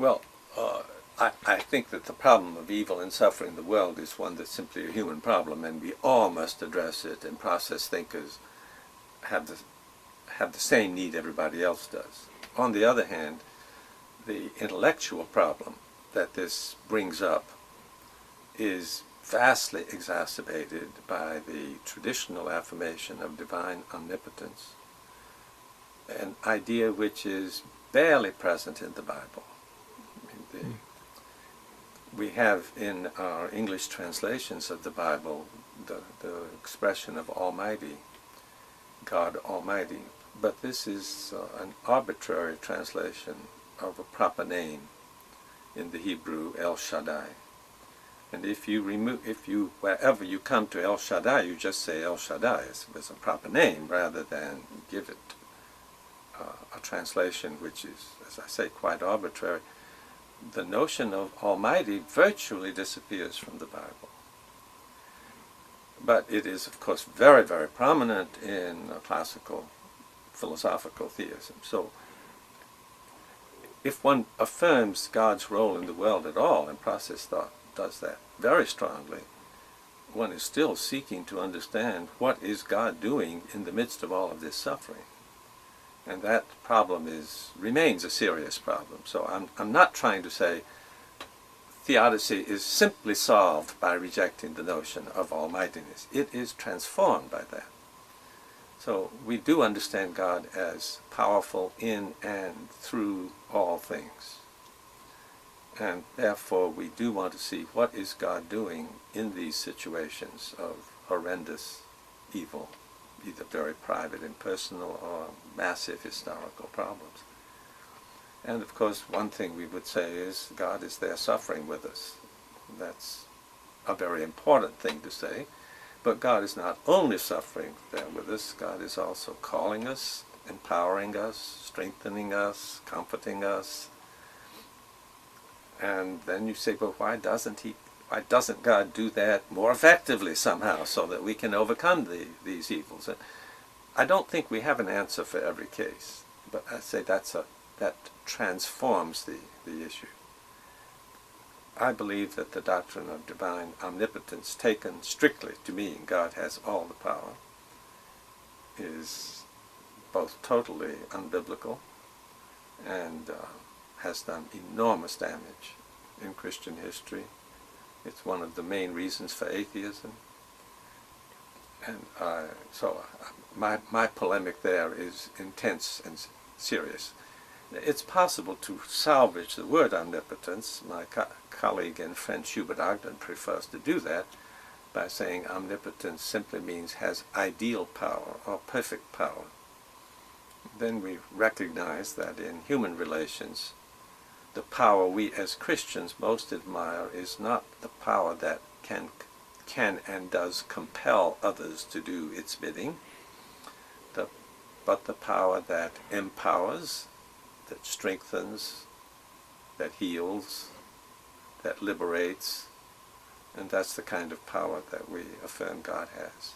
Well, I think that the problem of evil and suffering in the world is one that's simply a human problem, and we all must address it, and process thinkers have the same need everybody else does. On the other hand, the intellectual problem that this brings up is vastly exacerbated by the traditional affirmation of divine omnipotence, an idea which is barely present in the Bible. We have in our English translations of the Bible the expression of Almighty, God Almighty, but this is an arbitrary translation of a proper name in the Hebrew, El Shaddai. And wherever you come to El Shaddai, you just say El Shaddai as a proper name, rather than give it a translation which is, as I say, quite arbitrary. The notion of Almighty virtually disappears from the Bible. But it is, of course, very, very prominent in classical philosophical theism. So if one affirms God's role in the world at all, and process thought does that very strongly, one is still seeking to understand what is God doing in the midst of all of this suffering. And that problem remains a serious problem. So I'm not trying to say theodicy is simply solved by rejecting the notion of almightiness. It is transformed by that. So we do understand God as powerful in and through all things. And therefore we do want to see what is God doing in these situations of horrendous evil, either very private and personal or massive historical problems. And of course, one thing we would say is God is there suffering with us. That's a very important thing to say. But God is not only suffering there with us, God is also calling us, empowering us, strengthening us, comforting us. And then you say, well, why doesn't God do that more effectively somehow so that we can overcome these evils? And I don't think we have an answer for every case, but I say that transforms the issue. I believe that the doctrine of divine omnipotence, taken strictly to mean God has all the power, is both totally unbiblical and has done enormous damage in Christian history. It's one of the main reasons for atheism. And so my polemic there is intense and serious. It's possible to salvage the word omnipotence. My colleague and friend Schubert Ogden prefers to do that by saying omnipotence simply means has ideal power or perfect power. Then we recognize that in human relations, the power we as Christians most admire is not the power that can and does compel others to do its bidding, but the power that empowers, that strengthens, that heals, that liberates, and that's the kind of power that we affirm God has.